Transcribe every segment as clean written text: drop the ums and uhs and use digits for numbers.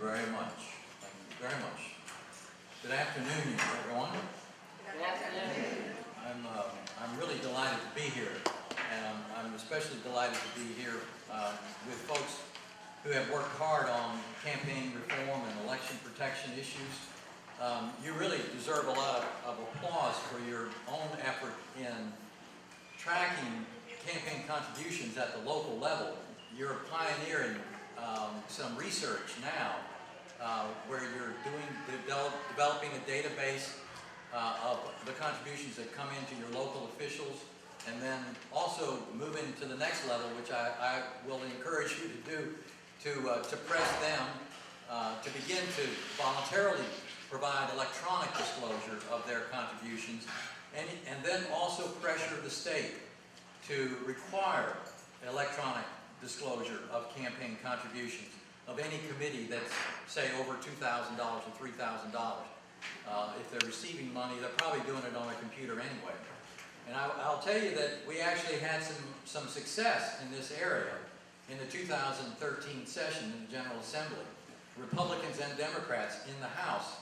very much. Thank you very much. Good afternoon, everyone. Good afternoon. I'm really delighted to be here, and I'm especially delighted to be here with folks who have worked hard on campaign reform and election protection issues. You really deserve a lot of applause for your own effort in tracking campaign contributions at the local level. You're pioneering some research now where you're developing a database of the contributions that come into your local officials, and then also moving to the next level, which I will encourage you to do, to press them to begin to voluntarily provide electronic disclosure of their contributions, and then also pressure the state to require electronic disclosure of campaign contributions of any committee that's, say, over $2,000 or $3,000. If they're receiving money, they're probably doing it on a computer anyway. And I'll tell you that we actually had some success in this area in the 2013 session in the General Assembly. Republicans and Democrats in the House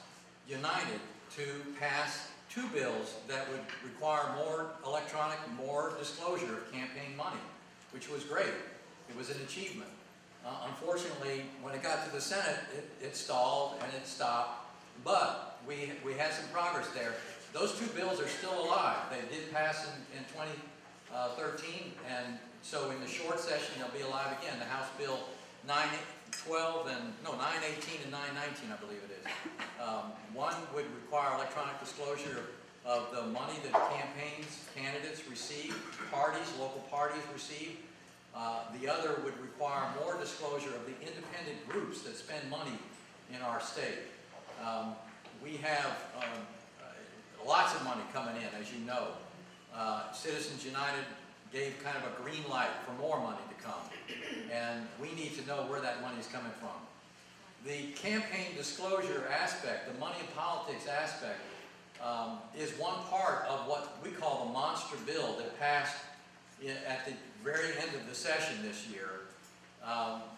united to pass two bills that would require more electronic, more disclosure of campaign money, which was great. It was an achievement. Unfortunately, when it got to the Senate, it stalled and it stopped, but we had some progress there. Those two bills are still alive. They did pass in 2013, and so in the short session, they'll be alive again. The House Bill 918 and 919, I believe it is. One would require electronic disclosure of the money that candidates receive, local parties receive. The other would require more disclosure of the independent groups that spend money in our state. We have lots of money coming in, as you know. Citizens United gave kind of a green light for more money to come, and we need to know where that money is coming from. The campaign disclosure aspect, the money in politics aspect, is one part of what we call the monster bill that passed at the very end of the session this year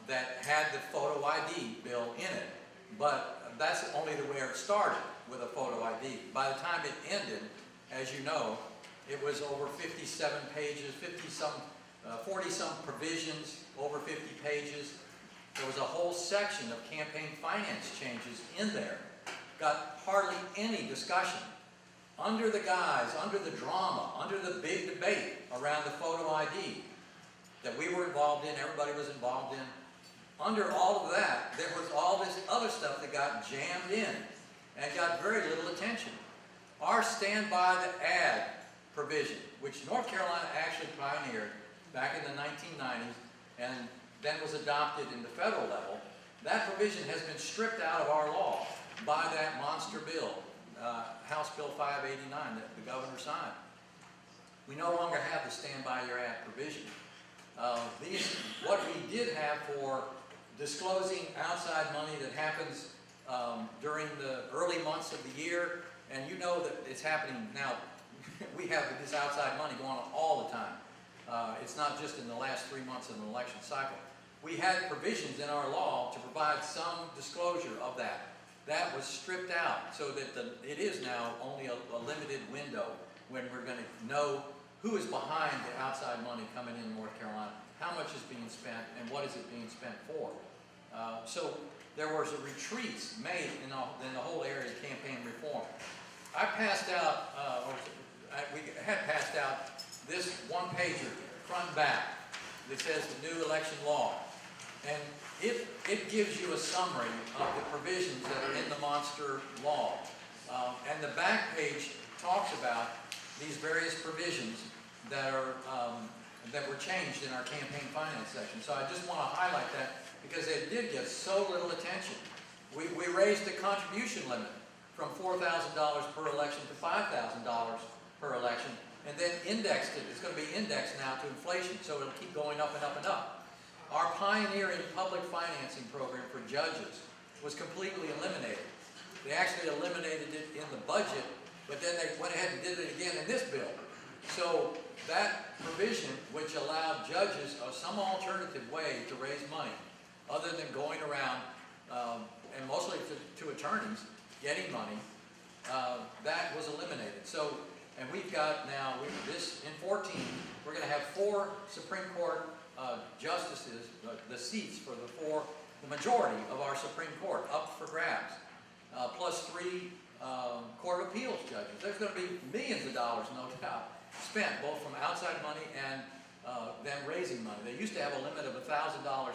that had the photo ID bill in it, but that's only the way it started, with a photo ID. By the time it ended, as you know, it was over 57 pages, 40-some provisions, over 50 pages. There was a whole section of campaign finance changes in there. Got hardly any discussion. Under the guise, under the drama, under the big debate around the photo ID that we were involved in, everybody was involved in, under all of that, there was all this other stuff that got jammed in and got very little attention. Our stand by the ad provision, which North Carolina actually pioneered back in the 1990s and then was adopted in the federal level, that provision has been stripped out of our law by that monster bill, House Bill 589 that the governor signed. We no longer have the stand by your ad provision. What we did have for disclosing outside money that happens during the early months of the year, and you know that it's happening now. We have this outside money going on all the time. It's not just in the last 3 months of an election cycle. We had provisions in our law to provide some disclosure of that. That was stripped out so that it is now only a limited window when we're going to know who is behind the outside money coming in North Carolina, how much is being spent, and what is it being spent for. So there was a retreats made in the whole area of campaign reform. I passed out, we had passed out this one-pager, front and back, that says the new election law. And it gives you a summary of the provisions that are in the monster law. And the back page talks about these various provisions that were changed in our campaign finance section. So I just want to highlight that because it did get so little attention. We raised the contribution limit from $4,000 per election to $5,000 per election, and then indexed it. It's going to be indexed now to inflation, so it'll keep going up and up and up. Our pioneering public financing program for judges was completely eliminated. They actually eliminated it in the budget, but then they went ahead and did it again in this bill. So that provision, which allowed judges some alternative way to raise money, other than going around and getting money, that was eliminated. So, and we've got now, in 14, we're going to have 4 Supreme Court justices, the seats for the majority of our Supreme Court up for grabs, plus 3 Court of Appeals judges. There's going to be millions of dollars, no doubt, spent both from outside money and them raising money. They used to have a limit of $1,000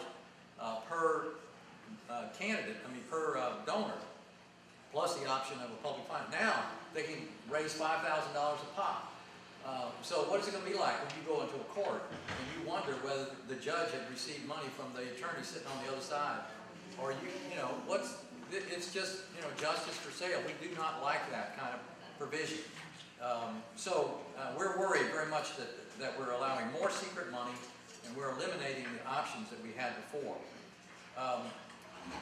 per candidate, per donor, plus the option of a public fund. Now they can raise $5,000 a pop. So what is it going to be like when you go into a court and you wonder whether the judge had received money from the attorney sitting on the other side, or it's just justice for sale. We do not like that kind of provision. We're worried very much that we're allowing more secret money and we're eliminating the options that we had before.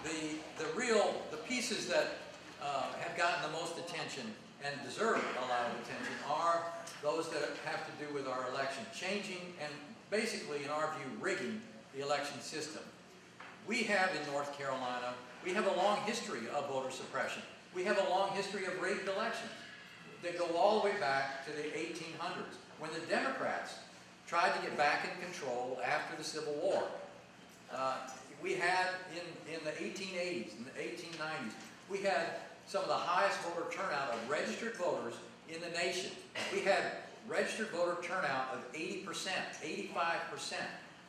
The pieces that have gotten the most attention and deserve a lot of attention are those that have to do with our election, changing and basically, in our view, rigging the election system. We have in North Carolina, we have a long history of voter suppression. We have a long history of rigged elections that go all the way back to the 1800s, when the Democrats tried to get back in control after the Civil War. We had in the 1880s and the 1890s, we had some of the highest voter turnout of registered voters in the nation. We had registered voter turnout of 80%, 85%.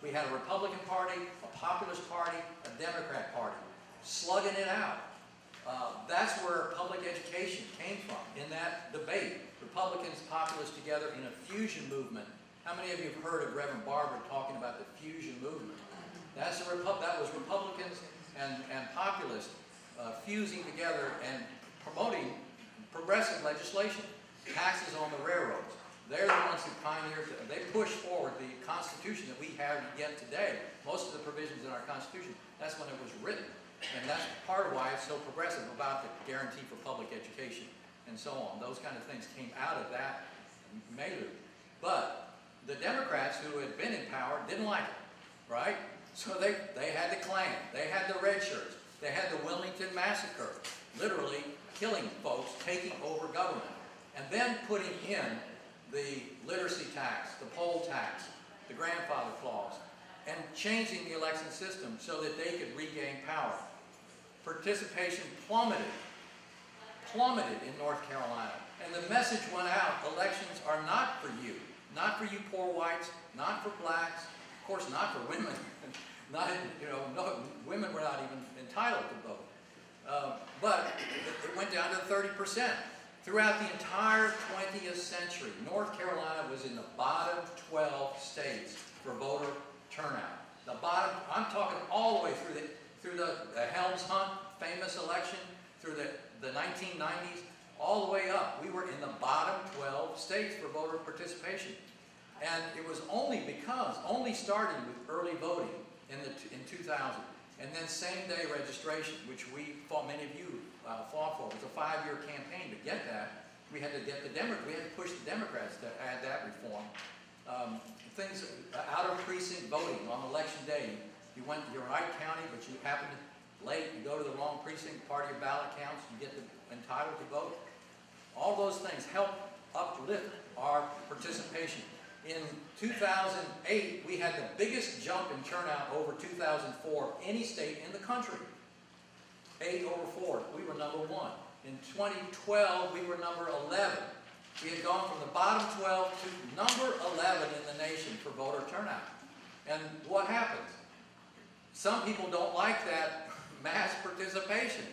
We had a Republican Party, a Populist Party, a Democrat Party, slugging it out. That's where public education came from, in that debate. Republicans, populists together in a fusion movement. How many of you have heard of Reverend Barber talking about the fusion movement? That was Republicans and populists fusing together and promoting progressive legislation. Taxes on the railroads. They're the ones who pioneered, they pushed forward the Constitution that we have yet today. Most of the provisions in our Constitution, that's when it was written. And that's part of why it's so progressive about the guarantee for public education and so on. Those kind of things came out of that milieu. But the Democrats who had been in power didn't like it, right? So they had the Klan, they had the red shirts, they had the Wilmington Massacre, literally killing folks, taking over government, and then putting in the literacy tax, the poll tax, the grandfather clause, and changing the election system so that they could regain power. Participation plummeted in North Carolina. And the message went out, elections are not for you. Not for you poor whites, not for blacks, of course not for women. Women were not even entitled to vote. But it went down to 30%. Throughout the entire 20th century, North Carolina was in the bottom 12 states for voter turnout. The bottom, I'm talking all the way through the Helms Hunt famous election, through the 1990s, all the way up. We were in the bottom 12 states for voter participation. And it was only starting with early voting in 2000. And then same-day registration, which many of you fought for. It was a 5-year campaign to get that. We had to push the Democrats to add that reform. Things out of precinct voting on election day. You're in Wright County, but you happen to late, you go to the wrong precinct, part of your ballot counts, you get entitled to vote. All those things help uplift our participation. In 2008, we had the biggest jump in turnout over 2004 any state in the country. 8 over 4, we were number 1. In 2012, we were number 11. We had gone from the bottom 12 to number 11 in the nation for voter turnout. And what happens? Some people don't like that mass participation.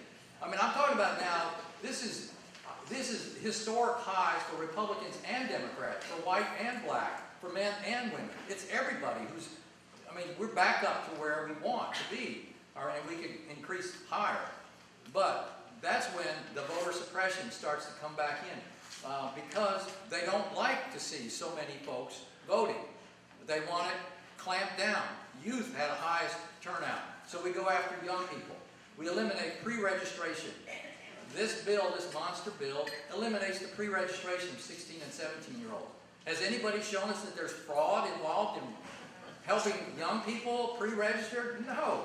I'm talking about now, this is historic highs for Republicans and Democrats, for white and black, for men and women. It's everybody we're back up to where we want to be, all right, and we can increase higher. But that's when the voter suppression starts to come back in, because they don't like to see so many folks voting. They want it clamped down. Youth had the highest turnout, so we go after young people. We eliminate pre-registration. This monster bill, eliminates the pre-registration of 16 and 17-year-olds. Has anybody shown us that there's fraud involved in helping young people pre-register? No.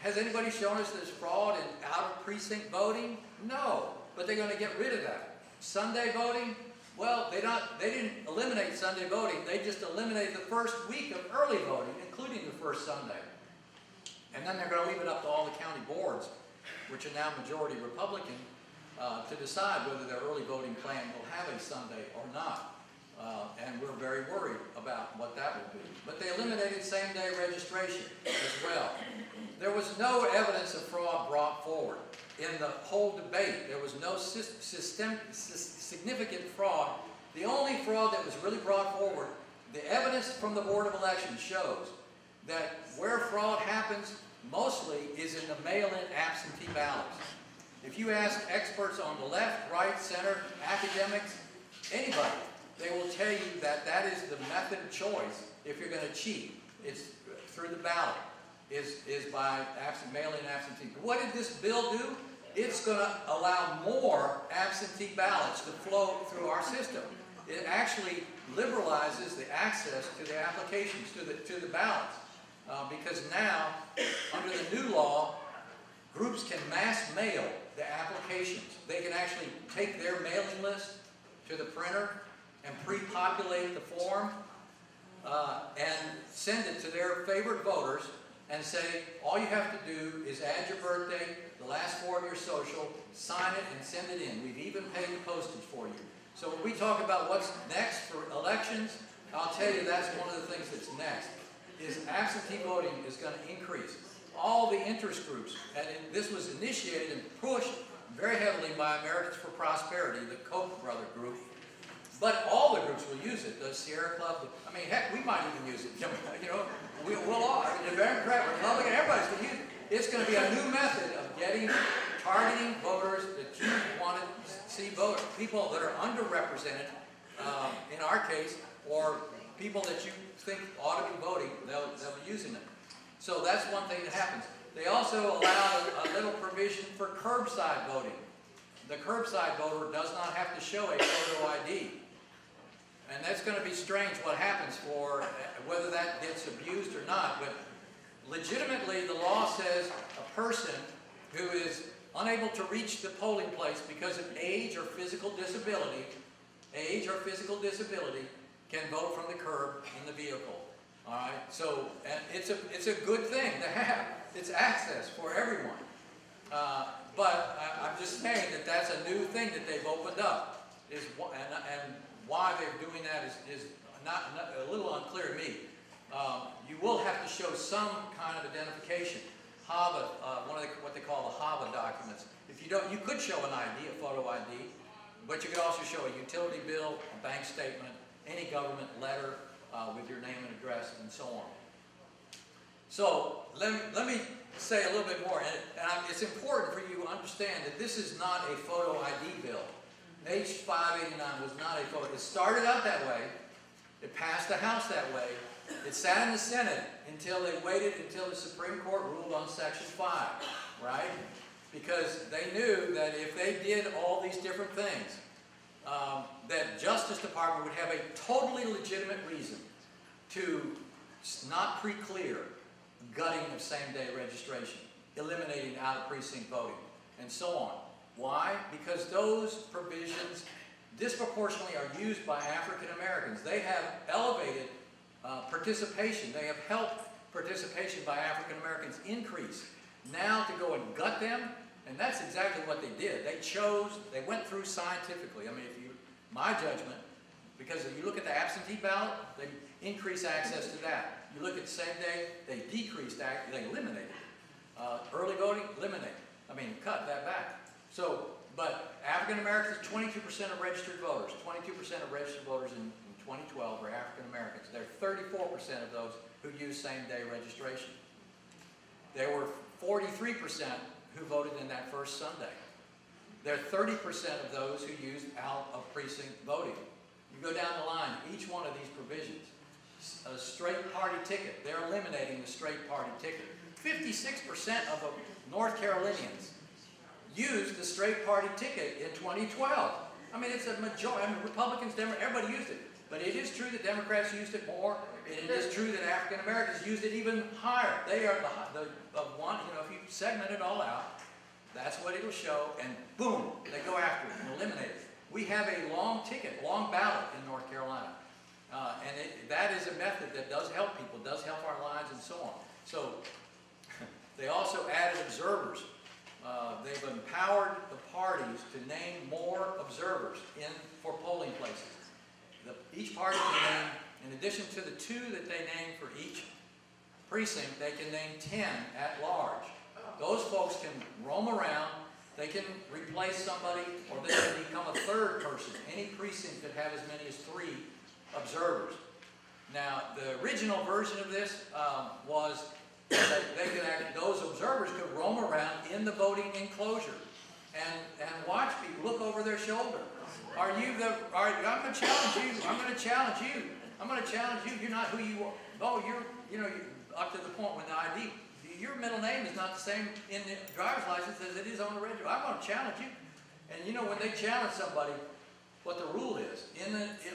has anybody shown us there's fraud in out-of-precinct voting? No, but they're going to get rid of that. Sunday voting? Well, they didn't eliminate Sunday voting. They just eliminated the first week of early voting, including the first Sunday. And then they're going to leave it up to all the county boards, which are now majority Republican, to decide whether their early voting plan will have a Sunday or not. And we're very worried about what that will be. But they eliminated same-day registration as well. There was no evidence of fraud brought forward. In the whole debate, there was no significant fraud. The only fraud that was really brought forward, the evidence from the Board of Elections shows that where fraud happens mostly is in the mail-in absentee ballots. If you ask experts on the left, right, center, academics, anybody, they will tell you that that is the method of choice if you're going to cheat. It's through the ballot, is by mail-in absentee. What did this bill do? It's going to allow more absentee ballots to flow through our system. It actually liberalizes the access to the applications, to the ballots. Because now, under the new law, groups can mass mail the applications. They can actually take their mailing list to the printer and pre-populate the form and send it to their favorite voters and say, all you have to do is add your birthday, the last four of your social, sign it, and send it in. We've even paid the postage for you. So when we talk about what's next for elections, I'll tell you that's one of the things that's next, is absentee voting is going to increase. All the interest groups, and this was initiated and pushed very heavily by Americans for Prosperity, the Koch brother group, but all the groups will use it. The Sierra Club, I mean, heck, we might even use it. You know, we'll all, I mean, the Democrat, Republican, everybody's going to use it. It's going to be a new method of targeting voters that you want to see vote, people that are underrepresented, in our case, or people that you think ought to be voting, they'll be using it. So that's one thing that happens. They also allow a little provision for curbside voting. The curbside voter does not have to show a photo ID. And that's going to be strange what happens for whether that gets abused or not. But legitimately, the law says a person who is unable to reach the polling place because of age or physical disability, can vote from the curb in the vehicle. All right. So and it's a good thing to have. It's access for everyone. But I'm just saying that that's a new thing that they've opened up. And why they're doing that is not a little unclear to me. You will have to show some kind of identification. HAVA, what they call the HAVA documents. If you don't, you could show an ID, a photo ID, but you could also show a utility bill, a bank statement, any government letter with your name and address, and so on. So let me say a little bit more, and it's important for you to understand that this is not a photo ID bill. H 589 was not a photo. It started out that way. It passed the House that way. It sat in the Senate until they waited until the Supreme Court ruled on Section 5, right? Because they knew that if they did all these different things, that Justice Department would have a totally legitimate reason to not pre-clear gutting of same-day registration, eliminating out-of-precinct voting, and so on. Why? Because those provisions disproportionately are used by African Americans. They have elevated participation. They have helped participation by African Americans increase. Now to go and gut them, and that's exactly what they did. They went through scientifically. I mean, my judgment, because if you look at the absentee ballot, they increase access to that. You look at the same day, they decreased, they eliminated it. Early voting, eliminated. I mean, cut that back. So, but African Americans, 22% of registered voters, 22% of registered voters in 2012 were African Americans. There are 34% of those who use same-day registration. There were 43% who voted in that first Sunday. There are 30% of those who used out-of-precinct voting. You go down the line, each one of these provisions. A straight party ticket, they're eliminating the straight party ticket. 56% of the North Carolinians used the straight party ticket in 2012. I mean, it's a majority. I mean, Republicans, Democrats, everybody used it. But it is true that Democrats used it more, and it is true that African Americans used it even higher. They are the one, you know, if you segment it all out, that's what it'll show, and boom, they go after it and eliminate it. We have a long ticket, long ballot in North Carolina. That is a method that does help people, does help our lives and so on. So they also added observers. They've empowered the parties to name more observers for polling places. Each party can name, in addition to the 2 that they name for each precinct, they can name 10 at large. Those folks can roam around, they can replace somebody, or they can become a 3rd person. Any precinct could have as many as 3 observers. Now, the original version of this was that those observers could roam around in the voting enclosure and watch people, look over their shoulder. I'm going to challenge you. I'm going to challenge you. I'm going to challenge you. You're not who you are. Oh, you're up to the point when the ID, your middle name is not the same in the driver's license as it is on the register. I'm going to challenge you. And you know, when they challenge somebody, what the rule is,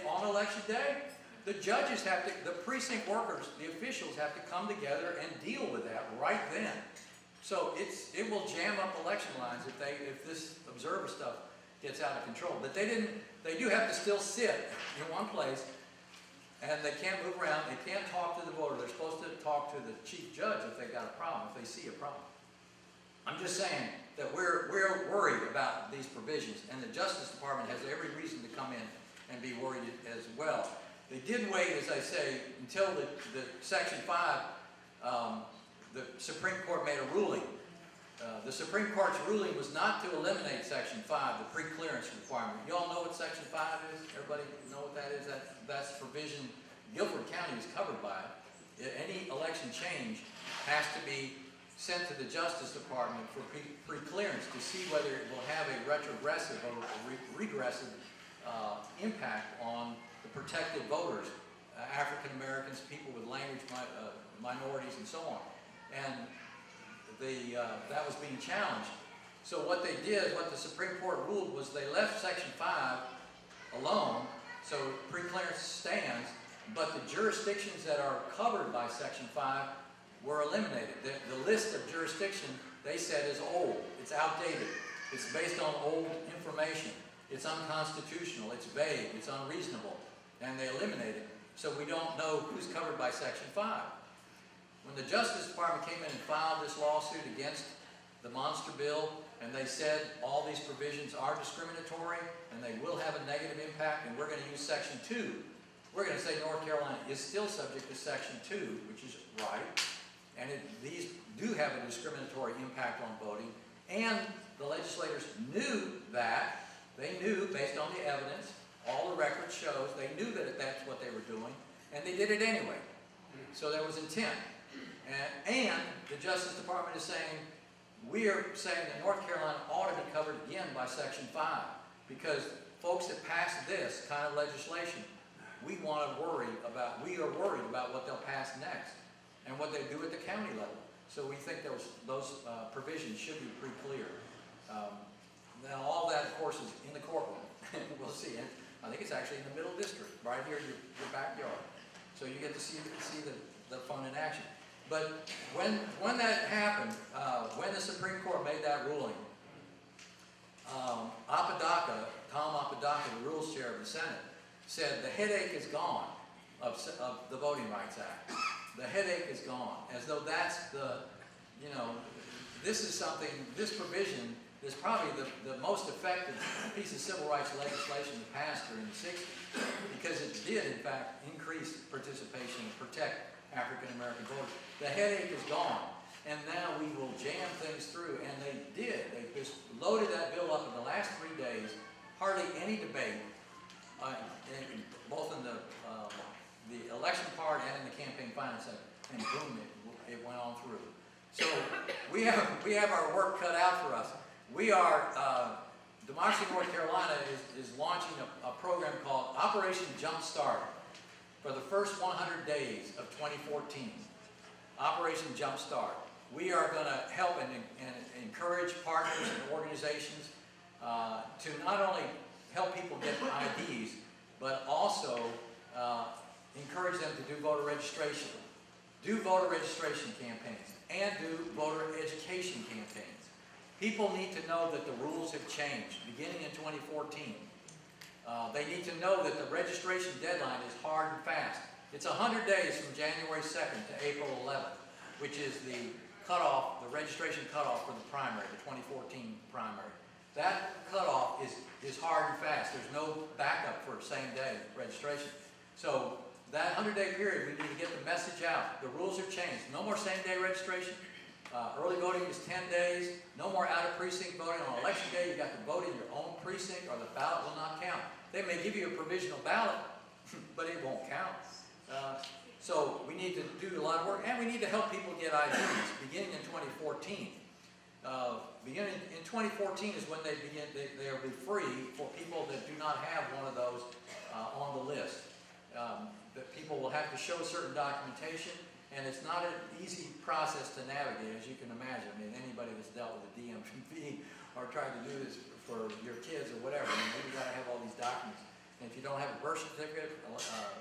on election day, the judges have to, the precinct workers, the officials have to come together and deal with that right then. So it will jam up election lines if this observer stuff gets out of control. But they do have to still sit in one place, and they can't move around, they can't talk to the voter. They're supposed to talk to the chief judge if they've got a problem, if they see a problem. I'm just saying that we're worried about these provisions, and the Justice Department has every reason to come in and be worried as well. They did wait, as I say, until the Section 5, the Supreme Court made a ruling. The Supreme Court's ruling was not to eliminate Section 5, the pre-clearance requirement. You all know what Section 5 is? Everybody know what that is? That's provision. Guilford County is covered by it. Any election change has to be sent to the Justice Department for pre-clearance to see whether it will have a retrogressive or regressive impact on the protected voters, African Americans, people with language minorities, and so on. And that was being challenged. So what they did, what the Supreme Court ruled, was they left Section 5 alone, so pre-clearance stands, but the jurisdictions that are covered by Section 5 were eliminated. The list of jurisdictions, they said, is old. It's outdated. It's based on old information. It's unconstitutional. It's vague. It's unreasonable. And they eliminated it. So we don't know who's covered by Section 5. When the Justice Department came in and filed this lawsuit against the monster bill, and they said all these provisions are discriminatory and they will have a negative impact, and we're going to use Section 2, we're going to say North Carolina is still subject to Section 2, which is right, and these do have a discriminatory impact on voting, and the legislators knew that. They knew, based on the evidence, all the record shows, they knew that that's what they were doing, and they did it anyway. So there was intent. And the Justice Department is saying, we are saying that North Carolina ought to be covered again by Section 5, because folks that pass this kind of legislation, we are worried about what they'll pass next and what they do at the county level. So we think those provisions should be pretty clear. Now all that, of course, is in the courtroom. We'll see it. I think it's actually in the Middle District, right here in your backyard. So you get to see the fun in action. But when that happened, when the Supreme Court made that ruling, Tom Apodaca, the Rules Chair of the Senate, said the headache is gone of the Voting Rights Act. The headache is gone, as though that's this is something, this provision is probably the most effective piece of civil rights legislation that passed during the 60s, because it did, in fact, increase participation and protect African American voters. The headache is gone, and now we will jam things through, and they did. They just loaded that bill up in the last 3 days, hardly any debate, both in the election part and in the campaign finance center, and boom, it went on through. So we have our work cut out for us. Democracy North Carolina is launching a program called Operation Jumpstart for the first 100 days of 2014. Operation Jumpstart. We are going to help and encourage partners and organizations to not only help people get IDs, but also encourage them to do voter registration, do voter registration campaigns, and do voter education campaigns. People need to know that the rules have changed beginning in 2014. They need to know that the registration deadline is hard and fast. It's 100 days from January 2nd to April 11th, which is the cutoff, the registration cutoff for the primary, the 2014 primary. That cutoff is hard and fast. There's no backup for same-day registration. So that 100-day period, we need to get the message out. The rules have changed. No more same-day registration. Early voting is 10 days. No more out-of-precinct voting on election day. You've got to vote in your own precinct or the ballot will not count. They may give you a provisional ballot, but it won't count. So we need to do a lot of work, and we need to help people get IDs beginning in 2014. Beginning in 2014 is when they'll be free for people that do not have one of those on the list. That people will have to show certain documentation, and it's not an easy process to navigate, as you can imagine. I mean, anybody that's dealt with a DMV or tried to do this for your kids or whatever, I mean, you've got to have all these documents. And if you don't have a birth certificate,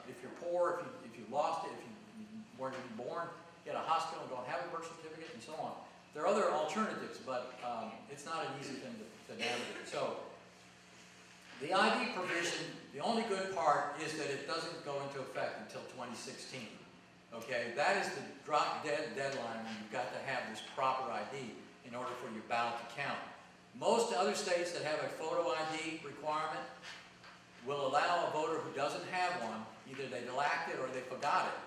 if you're poor, if you lost it, if you weren't born, you had a hospital and don't have a birth certificate, and so on. There are other alternatives, but it's not an easy thing to navigate. So the ID provision, the only good part is that it doesn't go into effect until 2016. Okay, that is the drop-dead deadline when you've got to have this proper ID in order for your ballot to count. Most other states that have a photo ID requirement will allow a voter who doesn't have one, either they lacked it or they forgot it.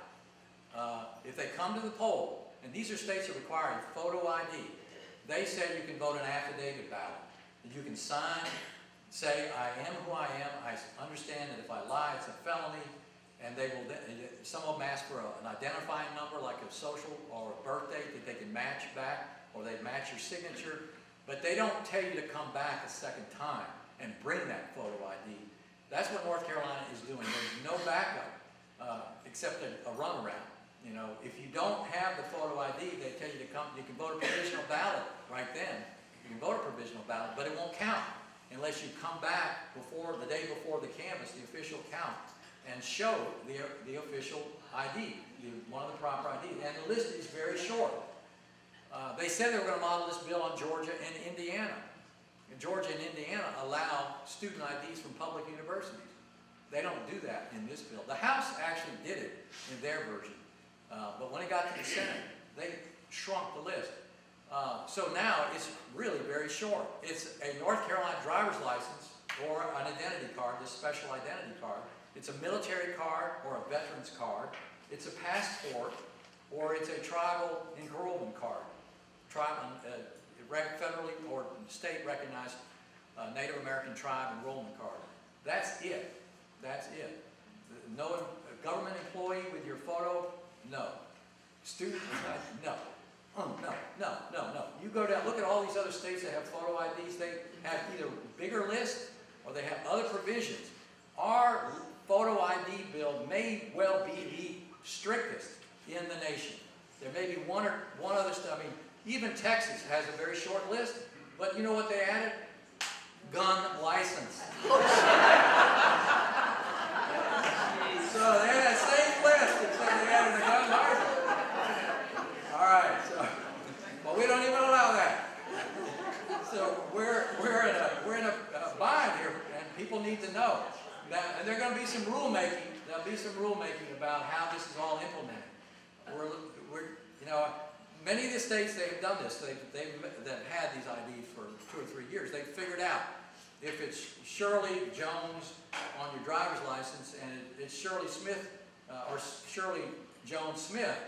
If they come to the poll, and these are states that require a photo ID, they say you can vote an affidavit ballot. You can sign, say, I am who I am, I understand that if I lie, it's a felony, and they will, some of them ask for an identifying number, like a social or a birth date that they can match back, or they match your signature, but they don't tell you to come back a second time and bring that photo ID. That's what North Carolina is doing. There's no backup except a runaround. You know, if you don't have the photo ID, they tell you to come. You can vote a provisional ballot right then. You can vote a provisional ballot, but it won't count unless you come back before the day before the canvass, the official count, and show the official ID, one of the proper IDs. And the list is very short. They said they were going to model this bill on Georgia and Indiana. Georgia and Indiana allow student IDs from public universities. They don't do that in this bill. The House actually did it in their version. But when it got to the Senate, they shrunk the list. So now it's really very short. It's a North Carolina driver's license or an identity card, this special identity card. It's a military card or a veteran's card. It's a passport, or it's a tribal enrollment card. Federally or state recognized Native American tribe enrollment card. That's it. That's it. No government employee with your photo? No. Student? No. No. You go down, look at all these other states that have photo IDs. They have either bigger lists or they have other provisions. Our photo ID bill may well be the strictest in the nation. There may be one other state. I mean, even Texas has a very short list, but you know what they added? Gun license. So they had that same list, except they added a gun license. All right, so, well, we don't even allow that. So we're in a bind here, and people need to know that. And there's going to be some rulemaking. There'll be some rulemaking about how this is all implemented. You know. Many of the states, they have done this. That had these IDs for 2 or 3 years. They've figured out if it's Shirley Jones on your driver's license and it's Shirley Smith or Shirley Jones Smith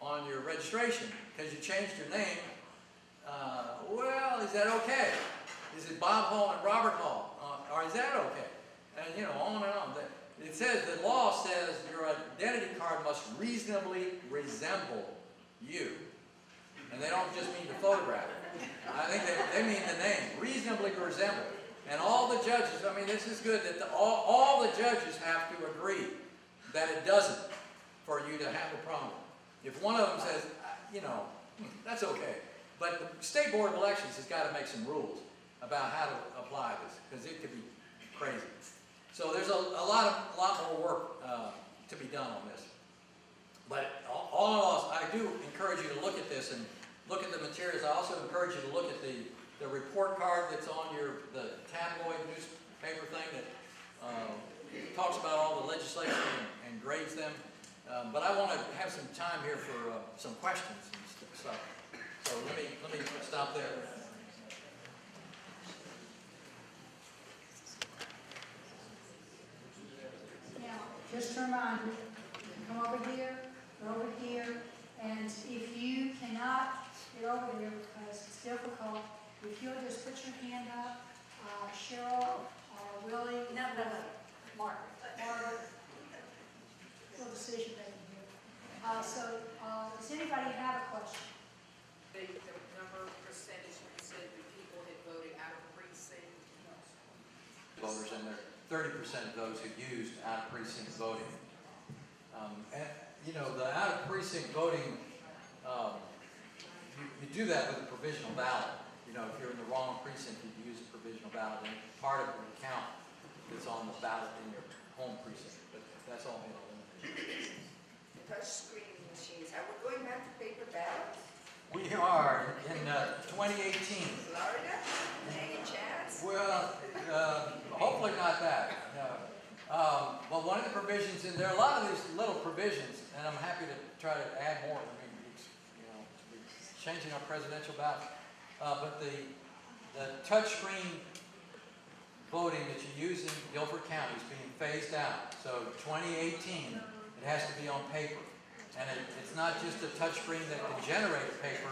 on your registration because you changed your name. Well, is that okay? Is it Bob Hall and Robert Hall? Or is that okay? And you know, on and on. It says the law says your identity card must reasonably resemble you. And they don't just mean the photograph. I think they mean the name. Reasonably resemble. And all the judges, I mean, this is good that all the judges have to agree that it doesn't for you to have a problem. If one of them says, you know, that's okay. But the State Board of Elections has got to make some rules about how to apply this, because it could be crazy. So there's a lot more work to be done on this. But all in all, I do encourage you to look at this and look at the materials. I also encourage you to look at the report card that's on the tabloid newspaper thing that talks about all the legislation and grades them. But I want to have some time here for some questions and stuff. So let me stop there. Now, just a reminder, come over here, go over here, and if you cannot get over there because it's difficult, if you'll just put your hand up, Cheryl or Willie. No. Margaret. Little decision making here. Does anybody have a question? The number percentage you said that people had voted out of precinct. Voters, and there 30% of those who used out of precinct voting. And you know, the out of precinct voting, you do that with a provisional ballot. You know, if you're in the wrong precinct, you use a provisional ballot, and part of the count is on the ballot in your home precinct. But that's all. Touch screen machines. Are we going back to paper ballots? We are in 2018. Florida? Any chance? Well, hopefully not that. No. But one of the provisions in there, a lot of these little provisions, and I'm happy to try to add more. I mean, you know, we're changing our presidential ballot. But the touchscreen voting that you use in Guilford County is being phased out. So 2018, it has to be on paper. And it's not just a touchscreen that can generate a paper.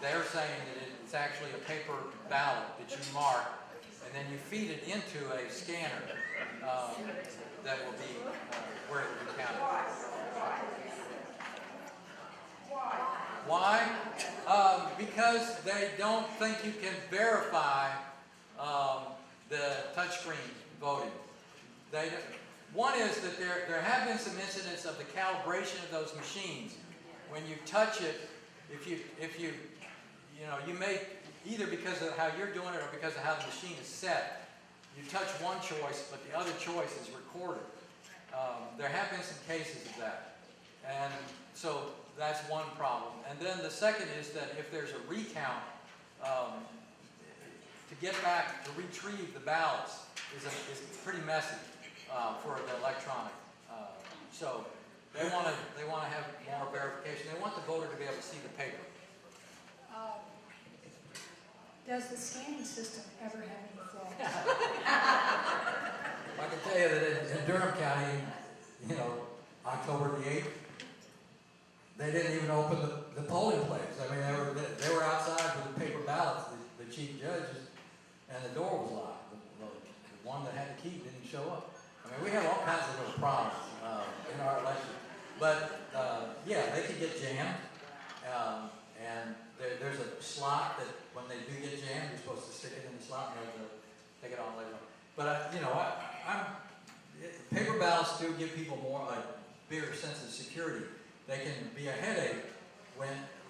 They're saying that it's actually a paper ballot that you mark, and then you feed it into a scanner that will be where it will be counted. Why? Because they don't think you can verify the touchscreen voting. One is that there have been some incidents of the calibration of those machines. When you touch it, if you may, either because of how you're doing it or because of how the machine is set, you touch one choice, but the other choice is recorded. There have been some cases of that. And so that's one problem. And then the second is that if there's a recount, to get back, to retrieve the ballots is pretty messy for the electronic. So they want to have more verification. They want the voter to be able to see the paper. Does the scanning system ever have any flaws? I can tell you that in Durham County, you know, October the 8th, they didn't even open the polling place. I mean, they were outside with the paper ballots, the chief judges, and the door was locked. The one that had the key didn't show up. I mean, we have all kinds of little problems in our election. But, yeah, they could get jammed. And there's a slot that when they do get jammed, you're supposed to stick it in the slot and they'll take it off later on. But, you know, paper ballots do give people a bigger sense of security. They can be a headache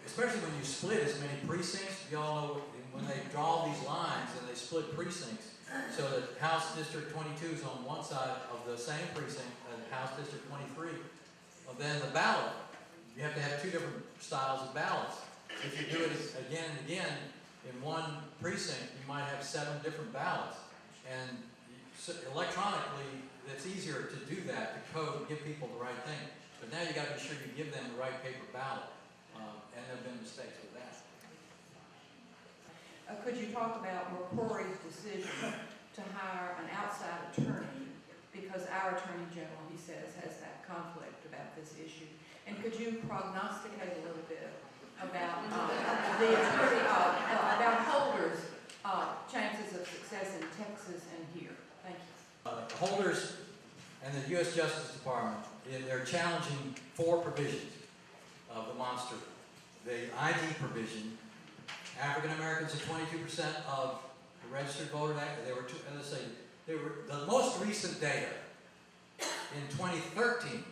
especially when you split as many precincts. You all know when they draw these lines and they split precincts, so that House District 22 is on one side of the same precinct as House District 23. Well, then the ballot, you have to have two different styles of ballots. If you do it again and again in one precinct, you might have 7 different ballots. And electronically, it's easier to do that, to code and give people the right thing. But now you got to be sure you give them the right paper ballot. And there have been mistakes with that. Could you talk about McCrory's decision to hire an outside attorney, because our Attorney General, he says, has that conflict about this issue? And could you prognosticate a little bit about about Holder's chances of success in Texas and here? Thank you. Holders and the U.S. Justice Department, they're challenging 4 provisions of the monster. The ID provision, African Americans are 22% of the registered voter act. They were, as I say, they were the most recent data in 2013,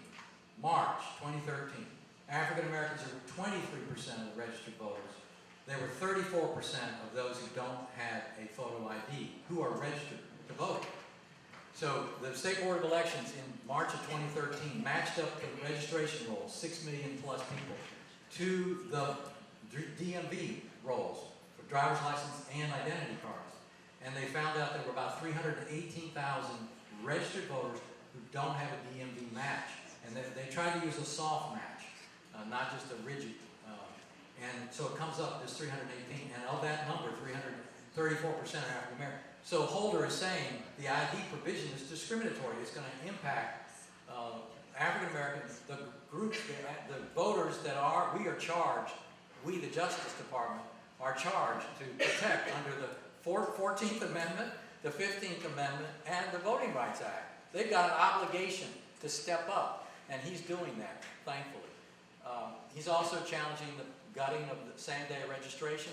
March 2013. African Americans are 23% of the registered voters. They were 34% of those who don't have a photo ID, who are registered to vote. So the State Board of Elections in March of 2013 matched up the registration rolls, 6 million plus people, to the DMV rolls for driver's license and identity cards. And they found out there were about 318,000 registered voters who don't have a DMV match. And they tried to use a soft match, not just a rigid. And so it comes up as 318, and of that number, 34% are African American. So Holder is saying the ID provision is discriminatory. It's going to impact African Americans, the groups, the voters that we are charged, we the Justice Department, are charged to protect under the 14th Amendment, the 15th Amendment, and the Voting Rights Act. They've got an obligation to step up, and he's doing that, thankfully. He's also challenging the gutting of the same-day registration,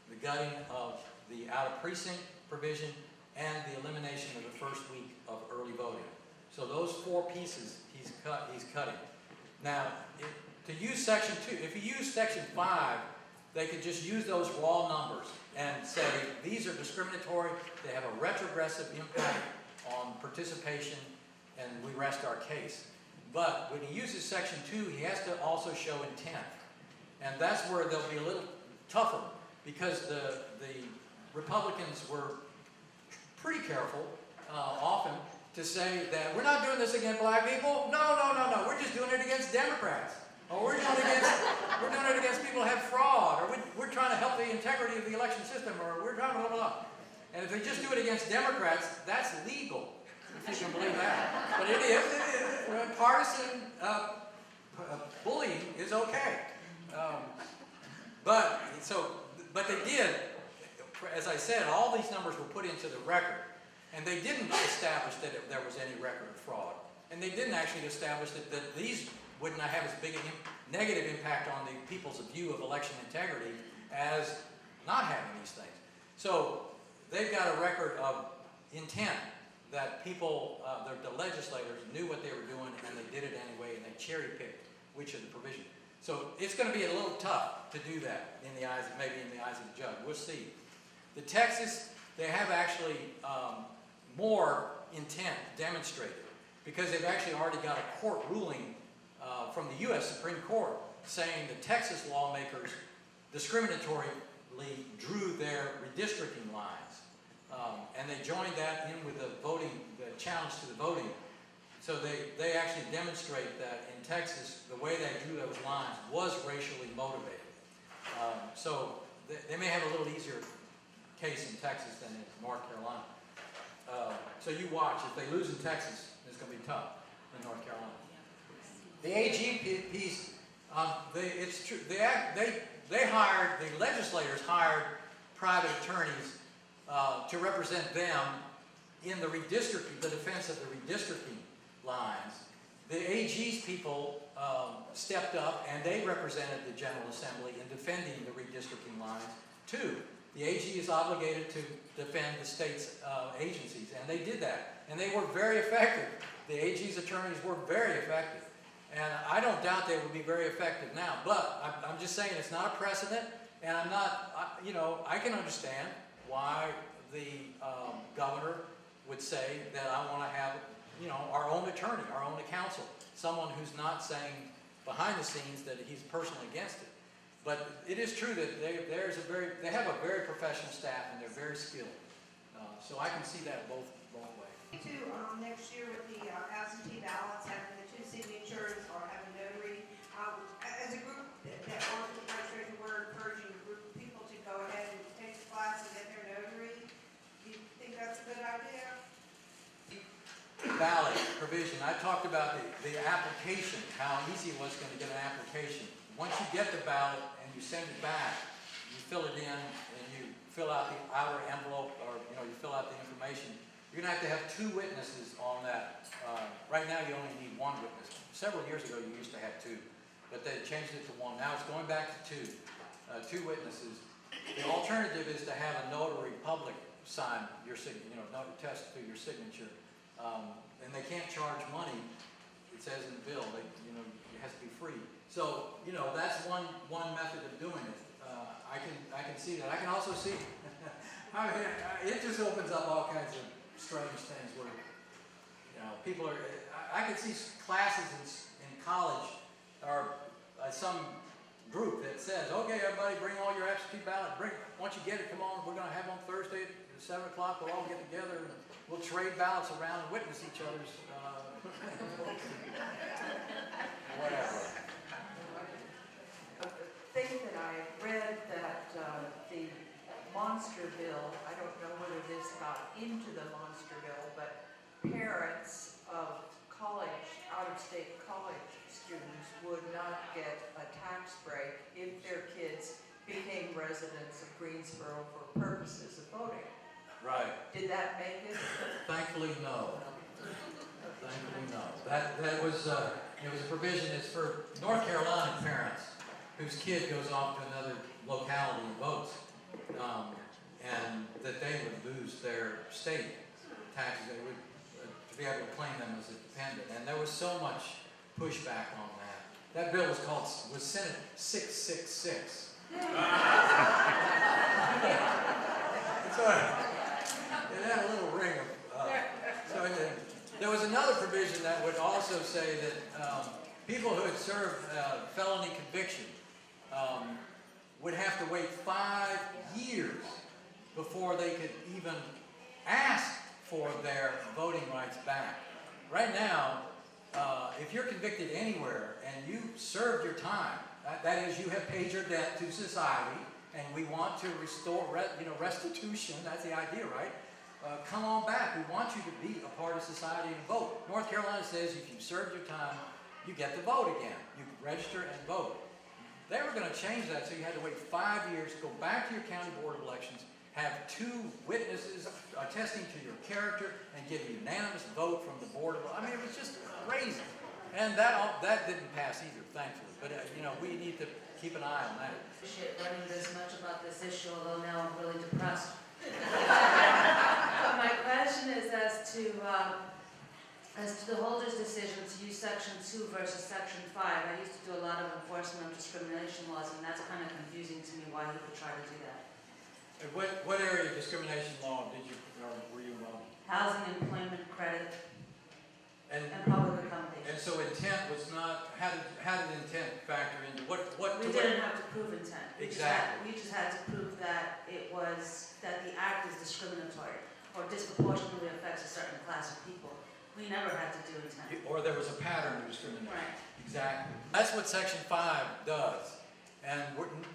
the gutting of the out-of-precinct provision, and the elimination of the first week of early voting. So those 4 pieces he's cutting. Now, to use Section 2, if you use Section 5, they could just use those raw numbers and say these are discriminatory, they have a retrogressive impact on participation, and we rest our case. But when he uses Section 2, he has to also show intent. And that's where they'll be a little tougher, because the Republicans were pretty careful, often, to say that we're not doing this against black people. No, we're just doing it against Democrats. Or we're doing it against people who have fraud, or we're trying to help the integrity of the election system, or we're trying to blah, blah, blah. And if they just do it against Democrats, that's legal, if you can believe that. But it is. Partisan bullying is okay. But they did, as I said, all these numbers were put into the record. And they didn't establish that there was any record of fraud. And they didn't actually establish that these would not have as big a negative impact on the people's view of election integrity as not having these things. So they've got a record of intent that people, the legislators knew what they were doing, and they did it anyway, and they cherry-picked which of the provisions. So it's going to be a little tough to do that in the eyes, maybe in the eyes of the judge. We'll see. The Texas, they have actually more intent demonstrated, because they've actually already got a court ruling from the U.S. Supreme Court saying the Texas lawmakers discriminatorily drew their redistricting lines. And they joined that in with the challenge to the voting. So they actually demonstrate that in Texas, the way they drew those lines was racially motivated. So they may have a little easier case in Texas than in North Carolina. So you watch. If they lose in Texas, it's going to be tough in North Carolina. The AG piece, it's true. They hired, the legislators hired private attorneys to represent them in the redistricting, the defense of the redistricting lines. The AG's people stepped up, and they represented the General Assembly in defending the redistricting lines too. The AG is obligated to defend the state's agencies, and they did that. And they were very effective. The AG's attorneys were very effective. And I don't doubt they will be very effective now. But I'm just saying it's not a precedent, and I'm not, I can understand why the governor would say that I want to have, our own attorney, our own counsel, someone who's not saying behind the scenes that he's personally against it. But it is true that they have a very professional staff, and they're very skilled. So I can see that both ways. Next year with the absentee ballots, having the 2 signatures or having notary, as a group that wants to registration, we're encouraging people to go ahead and take the class and get their notary. Do you think that's a good idea? Ballot provision. I talked about the application, how easy it was going to get an application. Once you get the ballot and you send it back, you fill it in and you fill out the outer envelope, or you fill out the information. You're going to have 2 witnesses on that. Right now you only need 1 witness. Several years ago you used to have 2, but they changed it to 1. Now it's going back to 2. 2 witnesses. The alternative is to have a notary public sign your signature, attest to your signature. And they can't charge money. It says in the bill, it has to be free. So, that's one method of doing it. I can see that. I can also see, it just opens up all kinds of strange things where people are, I could see classes in college or some group that says, okay, everybody bring all your absentee ballot, once you get it, come on, we're gonna have on Thursday at 7 o'clock, we'll all get together and we'll trade ballots around and witness each other's, whatever. A thing that I read that the monster bill, I don't know whether this got into the monster bill, but parents of out-of-state college students would not get a tax break if their kids became residents of Greensboro for purposes of voting. Right. Did that make it? Thankfully, no. Thankfully, no. That was, it was a provision that's for North Carolina parents whose kid goes off to another locality and votes, and that they would lose their state taxes. They would to be able to claim them as a dependent, and there was so much pushback on that. That bill was Senate 666. So it had a little ring of. There was another provision that would also say that people who had served felony conviction would have to wait 5 years before they could even ask for their voting rights back. Right now, if you're convicted anywhere and you served your time, that is, you have paid your debt to society, and we want to restore, restitution. That's the idea, right? Come on back. We want you to be a part of society and vote. North Carolina says if you served your time, you get to vote again. You register and vote. They were going to change that, so you had to wait 5 years, go back to your county board of elections, have 2 witnesses attesting to your character, and get a unanimous vote from the board of. I mean, it was just crazy, and that didn't pass either, thankfully. But we need to keep an eye on that. Appreciate learning this much about this issue, although now I'm really depressed. But my question is as to the holder's decision to use Section 2 versus Section 5. I used to do a lot of enforcement of discrimination laws, and that's kind of confusing to me why he would try to do that. What area of discrimination law were you involved in? Housing, employment, credit, And public accommodation. And so intent was not, how did intent factor into what? We didn't have to prove intent. Exactly. We just had to prove that that the act is discriminatory or disproportionately affects a certain class of people. We never had to do intent. Or there was a pattern of discrimination. Right. Exactly. That's what Section 5 does. And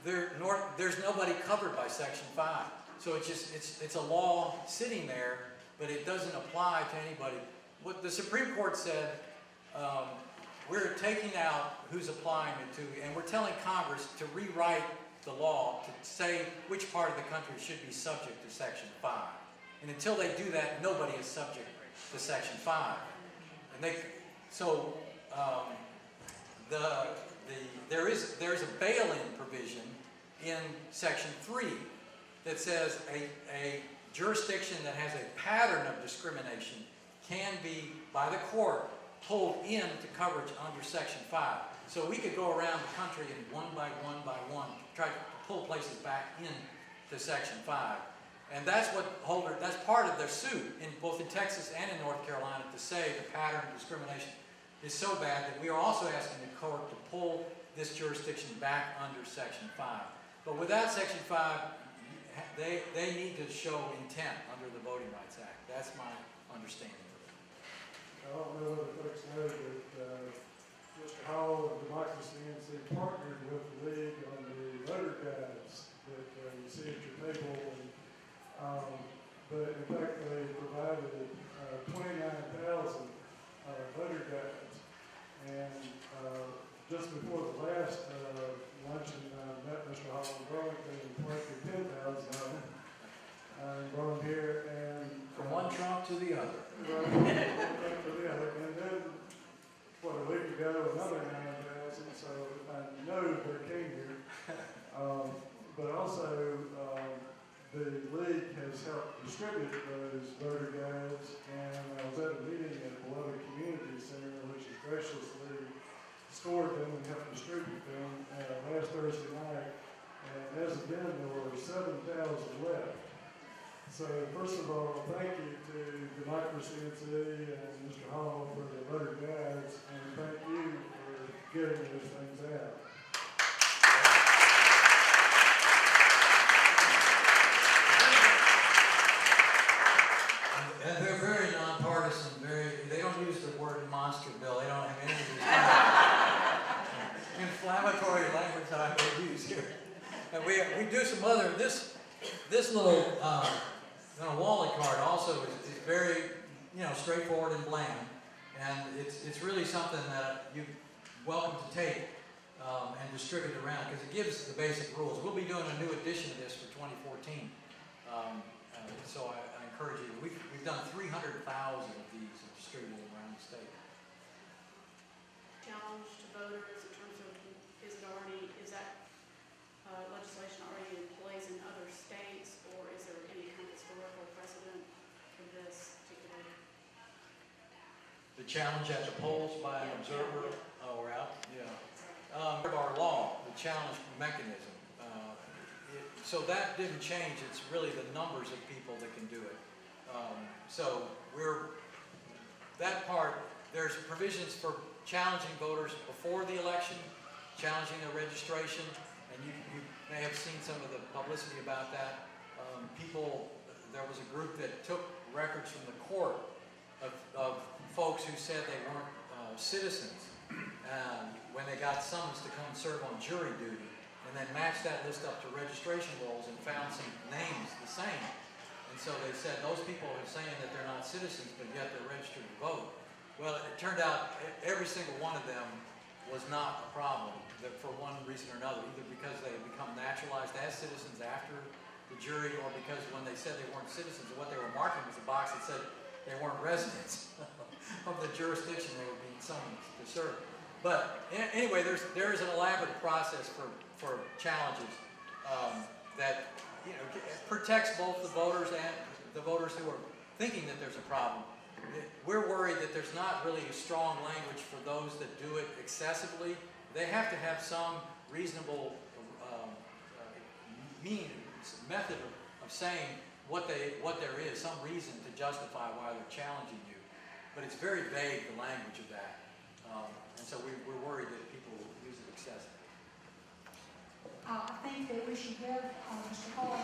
there's nobody covered by Section 5. So it's a law sitting there, but it doesn't apply to anybody. What the Supreme Court said, we're taking out who's applying it to, and we're telling Congress to rewrite the law to say which part of the country should be subject to Section 5. And until they do that, nobody is subject to Section 5. And there's a bail-in provision in Section 3 that says a jurisdiction that has a pattern of discrimination can be, by the court, pulled into coverage under Section 5. So we could go around the country and one by one, try to pull places back into Section 5. And that's part of their suit, both in Texas and in North Carolina, to say the pattern of discrimination is so bad that we are also asking the court to pull this jurisdiction back under Section 5. But without Section 5, they need to show intent under the Voting Rights Act. That's my understanding of it. I don't know whether folks know that Mr. Hall of Democracy NC partnered with the League on the voter guides that you see at your table. But in fact, they provided 29,000 voter guides. And just before the last luncheon, I met Mr. Hall in Burlington and collected 10,000 of them. Brought them here and From one trump to the other. and then, a week ago, another 9,000, so I know they came here. But also, the league has helped distribute those voter guides, and I was at a meeting at Beloved Community Center, which has graciously stored them and helped distribute them last Thursday night. And as of then, there were 7,000 left. So first of all, thank you to Democracy NC and Mr. Hall for the letter guides, and thank you for getting those things out. And they're very nonpartisan, they don't use the word monster bill, they don't have any of this inflammatory language that I may use here. And we do some other, this little wallet card also is very, straightforward and bland. And it's really something that you're welcome to take and distribute around, because it gives the basic rules. We'll be doing a new edition of this for 2014. So I encourage you. We've done 300,000 of these and distributed them around the state. Challenge to voters in terms of, is that legislation already in place in other states, or is there any kind of historical precedent for this particular? The challenge at the polls by an observer or out, of our law, the challenge mechanism. So that didn't change. It's really the numbers of people that can do it. So that part, there's provisions for challenging voters before the election, challenging their registration, and you may have seen some of the publicity about that. There was a group that took records from the court of folks who said they weren't citizens when they got summons to come serve on jury duty, and then matched that list up to registration rolls and found some names the same. And so they said those people are saying that they're not citizens, but yet they're registered to vote. Well, it turned out every single one of them was not a problem for one reason or another, either because they become naturalized as citizens after the jury, or because when they said they weren't citizens, what they were marking was a box that said they weren't residents of the jurisdiction they were being summoned to serve. But anyway, there is an elaborate process for challenges that protects both the voters and the voters who are thinking that there's a problem. We're worried that there's not really a strong language for those that do it excessively. They have to have some reasonable method of saying what there is, some reason to justify why they're challenging you. But it's very vague, the language of that. And so we're worried that people will use it excessively. I think that we should give Mr. Hall